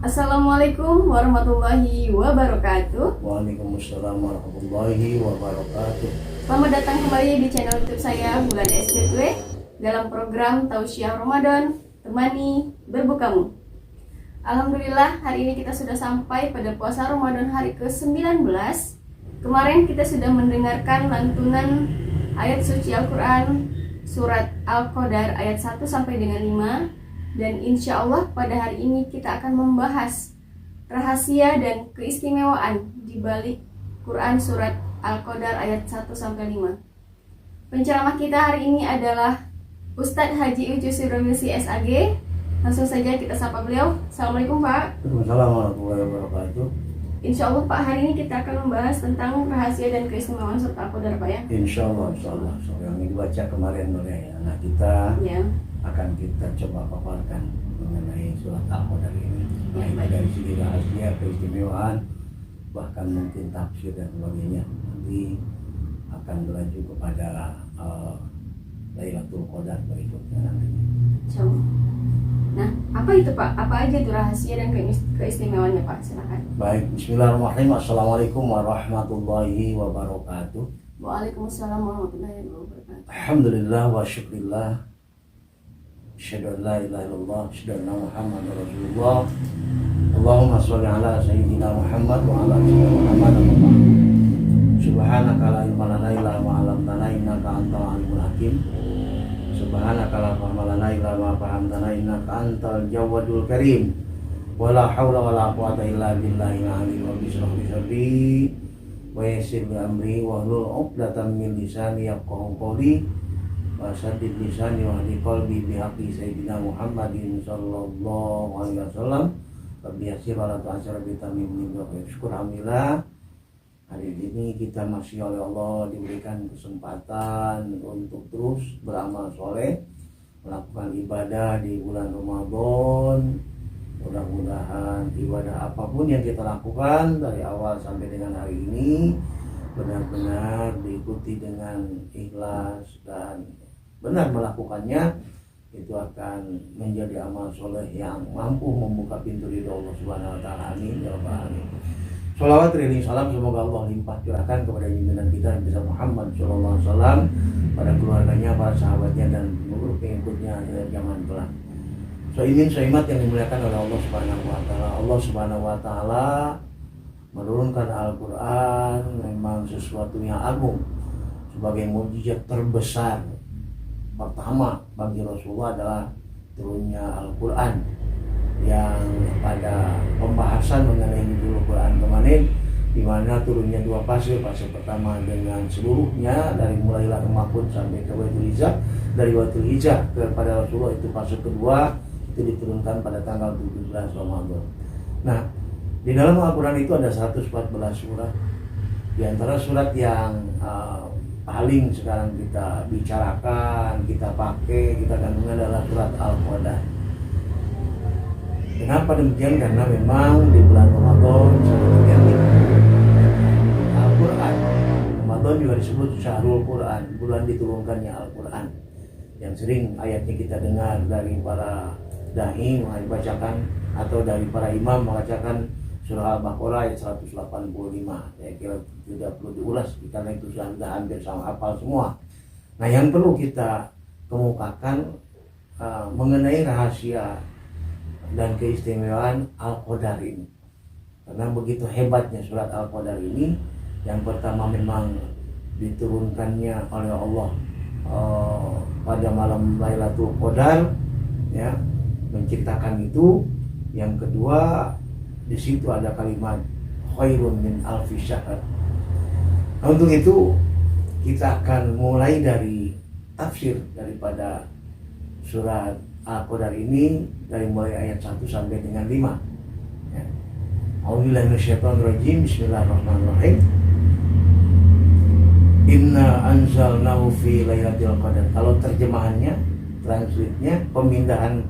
Assalamualaikum warahmatullahi wabarakatuh. Waalaikumsalam warahmatullahi wabarakatuh. Selamat datang kembali di channel YouTube saya Bulan SPW dalam program Tausiah Ramadan Temani Berbukamu. Alhamdulillah, hari ini kita sudah sampai pada puasa Ramadan hari ke-19. Kemarin kita sudah mendengarkan lantunan ayat suci Al-Quran surat Al-Qadar ayat 1 sampai dengan 5. Dan insya Allah pada hari ini kita akan membahas rahasia dan keistimewaan di balik Quran surat Al-Qadar ayat 1 sampai 5. Penceramah kita hari ini adalah Ustadz Haji Ucu Suromilsi SAG. Langsung saja kita sapa beliau. Assalamualaikum Pak. Waalaikumsalam warahmatullahi wabarakatuh. Insya Allah Pak, hari ini kita akan membahas tentang rahasia dan keistimewaan surat Al-Qadar Pak ya. Insya Allah. So, yang dibaca kemarin oleh anak kita Ya. akan kita coba paparkan mengenai surat Al-Qadar ini. Ya, Baik baik. dari segi rahasia, keistimewaan, bahkan mungkin tafsir dan sebagainya. Nanti akan berlanjut kepada Lailatul Qadar berikutnya nanti. Insya Allah. Nah, apa itu Pak? Apa aja itu rahasia dan keistimewaannya Pak? Silakan. Baik, bismillahirrahmanirrahim. Assalamualaikum warahmatullahi wabarakatuh. Waalaikumsalam warahmatullahi wabarakatuh. Alhamdulillah wa syukurillah. Asyhadu an la ilaha illallah, asyhadu anna Muhammadar Rasulullah. Allahumma sholli ala sayyidina Muhammad wa ala ali Muhammad. Subhanaka la ilma lana illa ma 'allamtana innaka antal alimul hakim. Subhanaka la fahma lana illa ma 'allamtana innaka antal jawadul karim. Wala haula wala quwata illa billahil aliyyil azim. Bismillah sadri wa yassir li amri wa hlul 'uqdatam min lisani yafqahu qawli. Wasadid lisani wa hadi qalbi bihaqqi sayyidina Muhammadin sallallahu alaihi wasallam. Rabbi yassir wa la tu'assir bi tamim wa syukur alhamdulillah. Hari ini kita masih oleh Allah diberikan kesempatan untuk terus beramal soleh, melakukan ibadah di bulan Ramadan. Mudah-mudahan ibadah apapun yang kita lakukan dari awal sampai dengan hari ini benar-benar diikuti dengan ikhlas dan benar melakukannya, itu akan menjadi amal soleh yang mampu membuka pintu ridho Allah Subhanahu wa taala. Amin ya rabbal alamin. Sholawat ringi salam semoga Allah limpah curahkan kepada junjungan kita Nabi Muhammad sallallahu alaihi wasallam, pada keluarganya, para sahabatnya dan seluruh pengikutnya dari zaman kelak. Soimat yang dimuliakan oleh Allah Subhanahu wa taala. Allah Subhanahu wa taala menurunkan Al-Quran memang sesuatu yang agung, sebagai mukjizat terbesar pertama bagi Rasulullah adalah turunnya Al-Quran, yang pada pembahasan mengenai nuzul Quran kemarin, di mana turunnya dua fase. Fase pertama dengan seluruhnya dari mulai Lauhul Mahfuz sampai ke Baitul Izzah, dari Baitul Izzah kepada Rasulullah itu fase kedua, itu diturunkan pada tanggal 17 Ramadan. Nah, di dalam Al-Quran itu ada 114 surat. Di antara surat yang paling sekarang kita bicarakan, kita pakai, kita gandungkan adalah surat Al-Qadar. Kenapa demikian? Karena memang di bulan Ramadan Al-Quran, Ramadan juga disebut Syahrul Quran, bulan diturunkannya Al-Quran, yang sering ayatnya kita dengar dari para dai membacakan atau dari para imam membacakan surah Al-Baqarah ayat 185. Saya kira tidak perlu diulas karena itu sudah hampir sama hafal semua. Nah, yang perlu kita kemukakan mengenai rahasia dan keistimewaan Al-Qadar ini. Karena begitu hebatnya surat Al-Qadar ini, yang pertama memang diturunkannya oleh Allah pada malam Lailatul Qadar, ya, menciptakan itu. Yang kedua, di situ ada kalimat khairun min alfi syahr. Nah, untuk itu kita akan mulai dari tafsir daripada surat Al-Qadar ini, dari mulai ayat 1 sampai dengan 5. Ya. A'udzubillahi minasyaitonirrajim. Bismillahirrahmanirrahim. Inna anzalnahu fi lailatul qadar. Kalau terjemahannya, translate-nya, pemindahan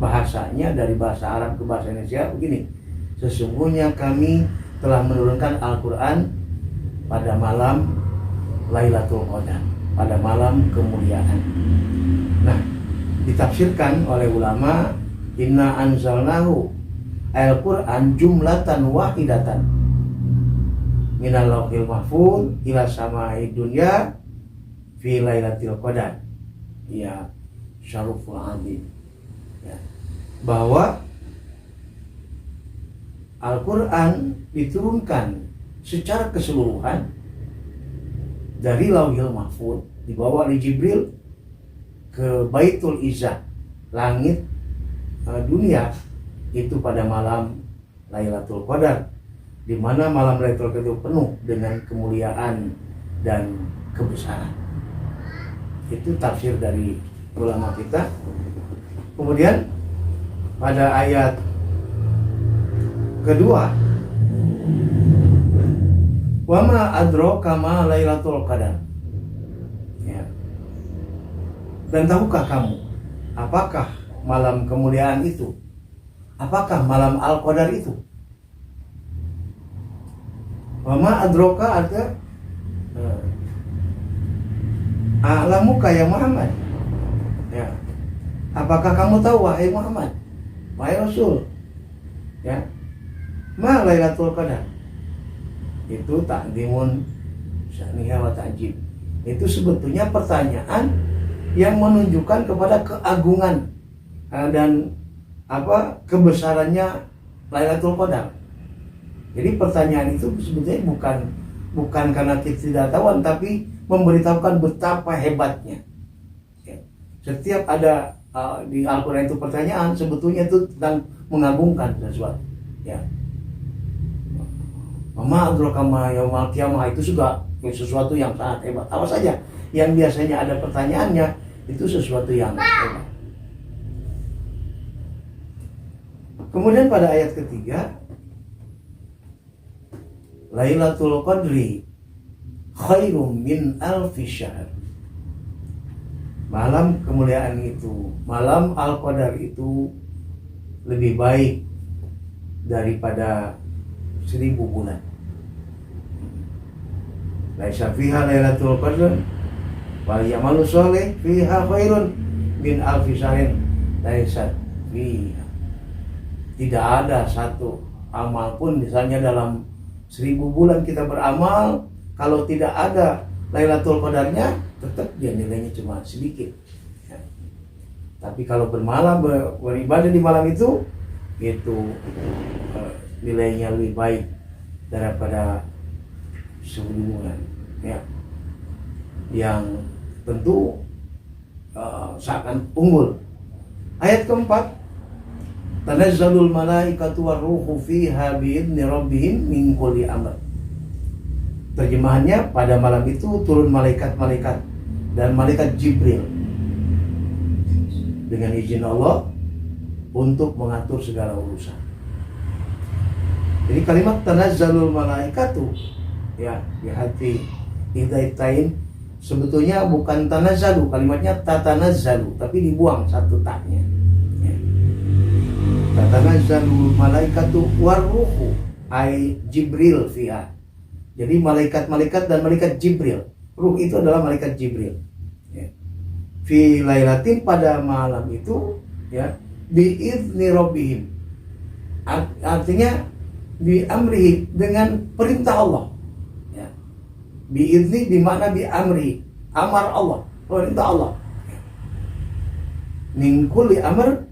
bahasanya dari bahasa Arab ke bahasa Indonesia begini: sesungguhnya kami telah menurunkan Al-Quran pada malam Lailatul Qadar, pada malam kemuliaan. Nah, ditafsirkan oleh ulama, inna anzalnahu, Al-Quran jumlatan wahidatan minal lauhil mahfuz ila samai dunya fi lailatul qadar. Ya, syaruful azim. Ya. Bahwa Al-Quran diturunkan secara keseluruhan dari Lauhil Mahfuz, dibawa oleh Jibril ke Baitul Izzah, langit dunia, itu pada malam Lailatul Qadar, di mana malam Lailatul Qadar itu penuh dengan kemuliaan dan kebesaran. Itu tafsir dari ulama kita. Kemudian pada ayat kedua, wa ma adraka ma lailatul qadar. Ya. Dan tahukah kamu apakah malam kemuliaan itu? Apakah malam Al-Qadar itu? Wa ma adraka ada a'lamuka ya Muhammad. Ya. Apakah kamu tahu wahai Muhammad, wahai Rasul? Ya. Ma Lailatul Qadar. Itu ta'zimun sya'niha wa ta'jib. Itu sebetulnya pertanyaan yang menunjukkan kepada keagungan dan kebesarannya Lailatul Qadar. Jadi pertanyaan itu sebetulnya bukan karena ketidaktahuan, tapi memberitahukan betapa hebatnya. Ya. Setiap ada di Al-Quran itu pertanyaan, sebetulnya itu tentang mengagungkan sesuatu. Ya. Ma adraka ma yaumul qiyamah, itu juga sesuatu yang sangat hebat. Apa saja yang biasanya ada pertanyaannya, itu sesuatu yang hebat. Kemudian pada ayat ketiga, Lailatul Qadri khairum min alfi syahr. Malam kemuliaan itu, malam Al-Qadar itu lebih baik daripada 1000 bulan. Laisa fiha lailatul qadr wal yamalu sholih fiha khairun min alfi syahrin. Laisa fiha. Tidak ada satu amal pun, misalnya dalam 1000 bulan kita beramal, kalau tidak ada Lailatul Qadarnya, tetap dia nilainya cuma sedikit. Ya. Tapi kalau beribadah di malam itu nilainya lebih baik daripada 10 bulan. Ya. Yang tentu seakan unggul. Ayat keempat, tanazzalul malaikatu warruhu fiha biidzni rabbihim min kulli amr. Terjemahannya, pada malam itu turun malaikat-malaikat dan malaikat Jibril dengan izin Allah untuk mengatur segala urusan. Jadi kalimat tanazzalul malaikatu, ya, di hati idaitain, sebetulnya bukan tanazzalu, kalimatnya tatanazzalu, tapi dibuang satu taknya. Ya. Tatanazzalu malaikatu warruhu ay Jibril fiha. Jadi malaikat-malaikat dan malaikat Jibril. Ruh itu adalah malaikat Jibril. Ya. Fi lailatin, pada malam itu, ya, biizni rabbihim. Artinya bi amrihi, dengan perintah Allah. Ya. Biizni bimakna bi amri, amar Allah, perintah Allah. Ya. Min kulli amr,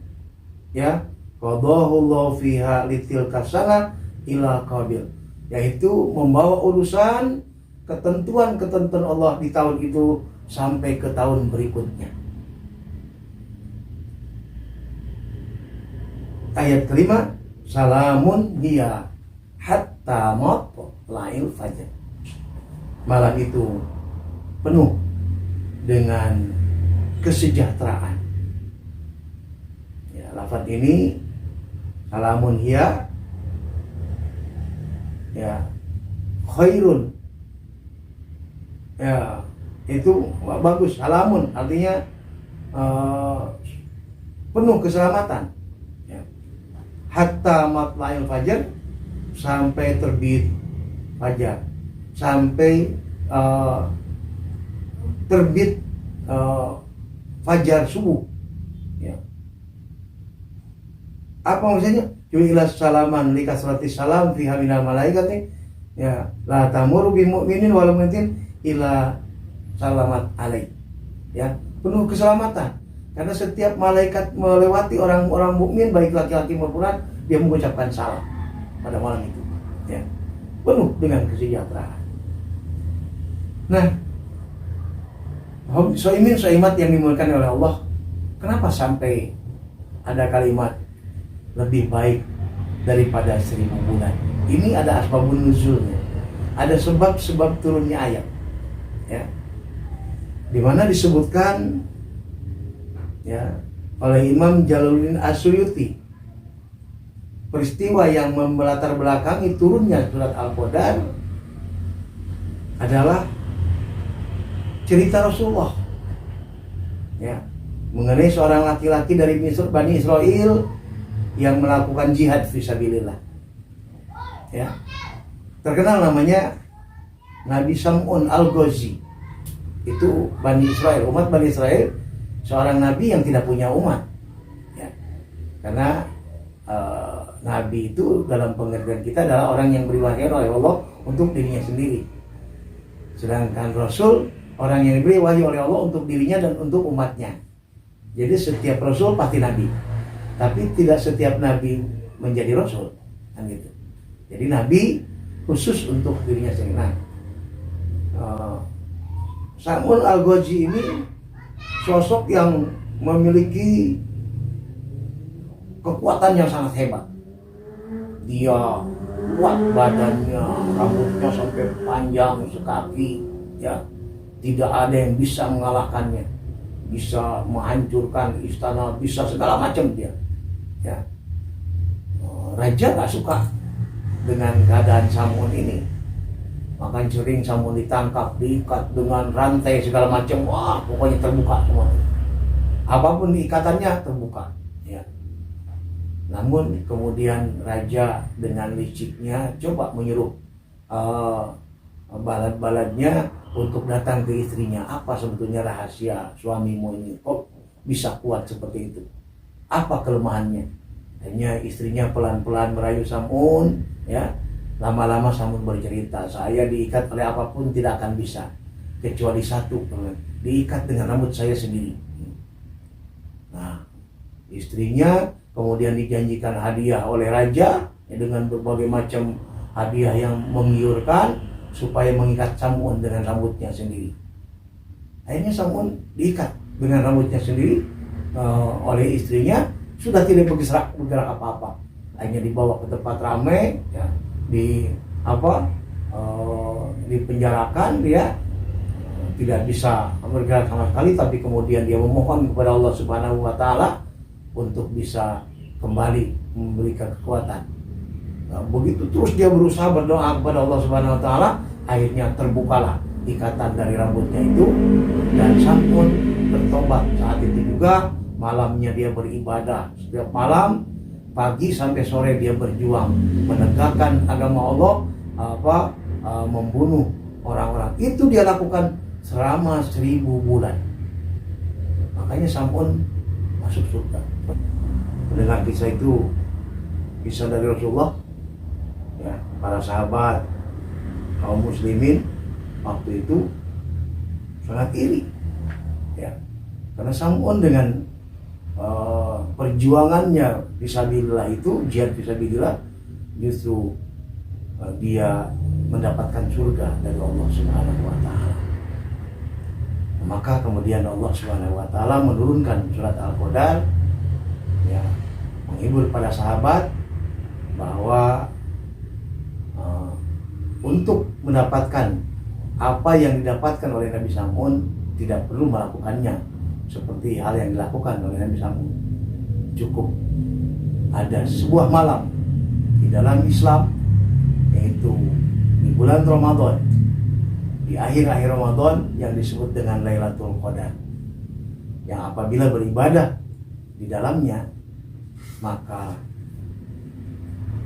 ya, qadahu Allah fiha litilka sana ila qabil, yaitu membawa urusan ketentuan-ketentuan Allah di tahun itu sampai ke tahun berikutnya. Ayat kelima, salamun hiya hatta matla'il fajr. Malam itu penuh dengan kesejahteraan. Ya, lafaz ini salamun hiya, ya, khairun, ya, itu bagus. Salamun artinya penuh keselamatan. Ya. Hatta matla'il fajar, sampai terbit fajar, sampai terbit fajar subuh. Ya. Apa maksudnya? Ju'ilas salaman li kasrati salam fiha minal malaikati ya la tamuru bi mu'minin wal mu'min ila salamat alaih. Ya, penuh keselamatan. Karena setiap malaikat melewati orang-orang mukmin baik laki-laki maupun perempuan, dia mengucapkan salam pada malam itu. Ya. Penuh dengan kesejahteraan. Nah, soimat yang dimuliakan oleh Allah, kenapa sampai ada kalimat lebih baik daripada 1000 bulan? Ini ada asbabun nuzulnya, ada sebab-sebab turunnya ayat, ya, di mana disebutkan ya oleh Imam Jalaluddin As-Suyuti peristiwa yang melatar belakangi turunnya surat Al-Qadar adalah cerita Rasulullah, ya, mengenai seorang laki-laki dari Bani Israel yang melakukan jihad fisabilillah. Ya, terkenal namanya Nabi Sam'un Al-Ghazi. Itu Bani Israel, umat Bani Israel, seorang nabi yang tidak punya umat, ya. Karena nabi itu dalam pengertian kita adalah orang yang diberi wahyu oleh Allah untuk dirinya sendiri. Sedangkan Rasul orang yang diberi wahyu oleh Allah untuk dirinya dan untuk umatnya. Jadi setiap Rasul pasti nabi, tapi tidak setiap nabi menjadi Rasul, kan gitu. Jadi nabi khusus untuk dirinya sendiri. Nah, Sam'un Al-Ghazi ini sosok yang memiliki kekuatan yang sangat hebat. Dia kuat badannya, rambutnya sampai panjang sekaki, ya, tidak ada yang bisa mengalahkannya, bisa menghancurkan istana, bisa segala macam dia. Ya, raja nggak suka dengan keadaan Sam'un ini, maka sering Sam'un ditangkap, diikat dengan rantai segala macam. Wah, pokoknya terbuka semua. Apapun ikatannya terbuka. Ya. Namun kemudian raja dengan liciknya coba menyuruh balad-baladnya untuk datang ke istrinya. Apa sebetulnya rahasia suamimu ini? Kok bisa kuat seperti itu? Apa kelemahannya? Hanya istrinya pelan-pelan merayu Sam'un, ya. Lama-lama Sam'un bercerita, saya diikat oleh apapun tidak akan bisa, kecuali satu, diikat dengan rambut saya sendiri. Nah, istrinya kemudian dijanjikan hadiah oleh raja, ya, dengan berbagai macam hadiah yang menggiurkan supaya mengikat Sam'un dengan rambutnya sendiri. Akhirnya Sam'un diikat dengan rambutnya sendiri oleh istrinya, sudah tidak bergerak apa-apa. Akhirnya dibawa ke tempat ramai, ya, dipenjarakan, dia tidak bisa bergerak sama sekali, tapi kemudian dia memohon kepada Allah Subhanahu wa taala untuk bisa kembali memberikan kekuatan. Nah, begitu terus dia berusaha berdoa kepada Allah Subhanahu wa taala, akhirnya terbukalah ikatan dari rambutnya itu dan Sam'un bertobat. Saat itu juga malamnya dia beribadah, setiap malam pagi sampai sore dia berjuang menegakkan agama Allah, membunuh orang-orang. Itu dia lakukan selama 1000 bulan. Makanya Sam'un masuk surga. Mendengar kisah itu, kisah dari Rasulullah, ya, para sahabat, kaum muslimin waktu itu sangat iri, ya, karena Sam'un dengan perjuangannya fisabilillah itu, jihad fisabilillah, justru dia mendapatkan surga dari Allah Subhanahu wa taala. Maka kemudian Allah Subhanahu wa taala menurunkan surat Al-Qadar, ya, menghibur para sahabat bahwa untuk mendapatkan apa yang didapatkan oleh Nabi Sam'un tidak perlu melakukannya seperti hal yang dilakukan oleh Nabi Sam'un. Cukup ada sebuah malam di dalam Islam, yaitu di bulan Ramadan, di akhir-akhir Ramadan, yang disebut dengan Lailatul Qadar, yang apabila beribadah di dalamnya maka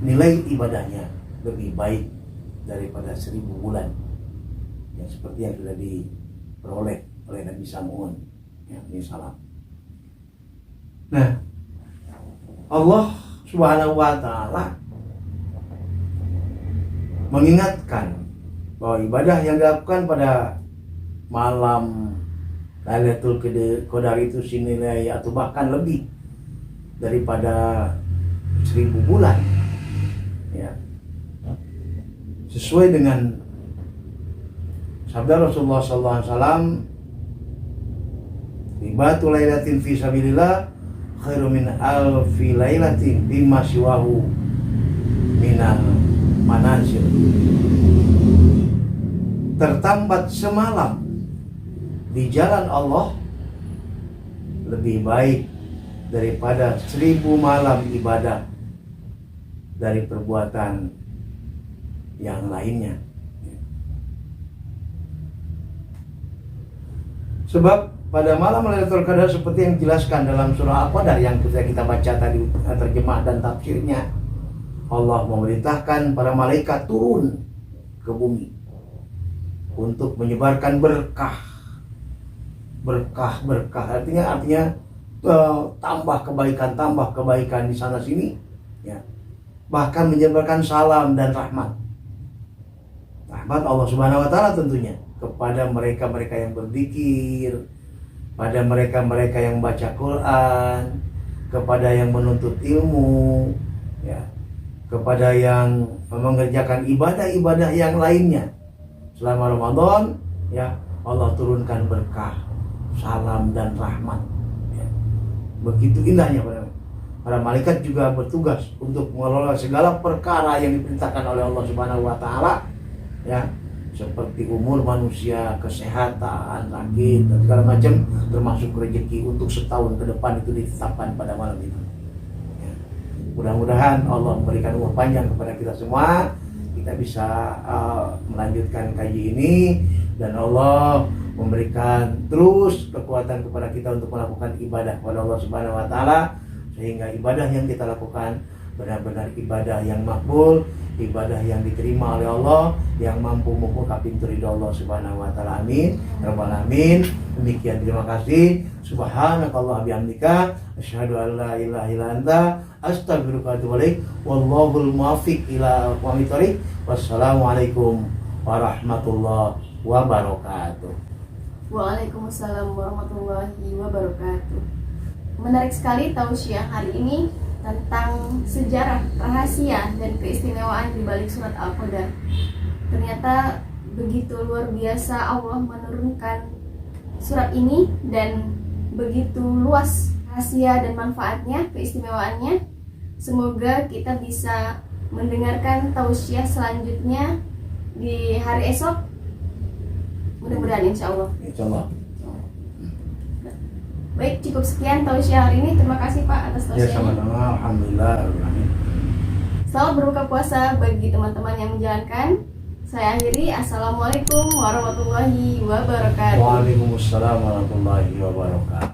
nilai ibadahnya lebih baik daripada 1000 bulan, yang seperti yang sudah diperoleh oleh Nabi Sam'un, ya, salam. Nah, Allah Subhanahu wa ta'ala mengingatkan bahwa ibadah yang dilakukan pada malam Lailatul Qadar itu senilai atau bahkan lebih daripada 1000 bulan, ya. Sesuai dengan sabda Rasulullah SAW, Ibatul lailatin fi sabilillah khairu min alfi lailatin bima siwahu minal manazil. Tertambat semalam di jalan Allah lebih baik daripada 1000 malam ibadah dari perbuatan yang lainnya. Sebab pada malam Lailatul Qadar seperti yang dijelaskan dalam surah Al-Qadar yang kita baca tadi terjemah dan tafsirnya, Allah memerintahkan para malaikat turun ke bumi untuk menyebarkan berkah artinya tambah kebaikan di sana sini, ya. Bahkan menyebarkan salam dan rahmat Allah Subhanahu wa ta'ala tentunya kepada mereka-mereka yang berzikir, pada mereka-mereka yang baca Quran, kepada yang menuntut ilmu, ya, kepada yang mengerjakan ibadah-ibadah yang lainnya selama Ramadan, ya. Allah turunkan berkah, salam dan rahmat, ya. Begitu indahnya para malaikat juga bertugas untuk mengelola segala perkara yang diperintahkan oleh Allah Subhanahu wa ta'ala, ya, seperti umur manusia, kesehatan, sakit dan segala macam, termasuk rezeki untuk setahun ke depan itu ditetapkan pada malam itu, ya. Mudah-mudahan Allah memberikan umur panjang kepada kita semua, kita bisa melanjutkan kaji ini, dan Allah memberikan terus kekuatan kepada kita untuk melakukan ibadah kepada Allah Subhanahu wa ta'ala, sehingga ibadah yang kita lakukan benar-benar ibadah yang makbul, ibadah yang diterima oleh Allah, yang mampu membuka pintu ridha Allah Subhanahu wa ta'ala. Amin rabbal alamin. Demikian, terima kasih. Subhanakallah bihamdika asyhadu an la ilaha illa anta astaghfiruka wa atubu ilaik. Wallahul muwaffiq ila aqwamit thoriq. Wassalamualaikum warahmatullahi wabarakatuh. Waalaikumsalam warahmatullahi wabarakatuh. Menarik sekali tausiah hari ini tentang sejarah, rahasia, dan keistimewaan di balik surat Al-Qadar. Ternyata begitu luar biasa Allah menurunkan surat ini, dan begitu luas rahasia dan manfaatnya, keistimewaannya. Semoga kita bisa mendengarkan tausiah selanjutnya di hari esok. Mudah-mudahan insya Allah. Baik, cukup sekian tausiah hari ini. Terima kasih Pak atas Ya, tausiahnya. sama-sama. Alhamdulillah. Selamat berbuka puasa bagi teman-teman yang menjalankan. Saya akhiri. Assalamualaikum warahmatullahi wabarakatuh. Waalaikumsalam warahmatullahi wabarakatuh.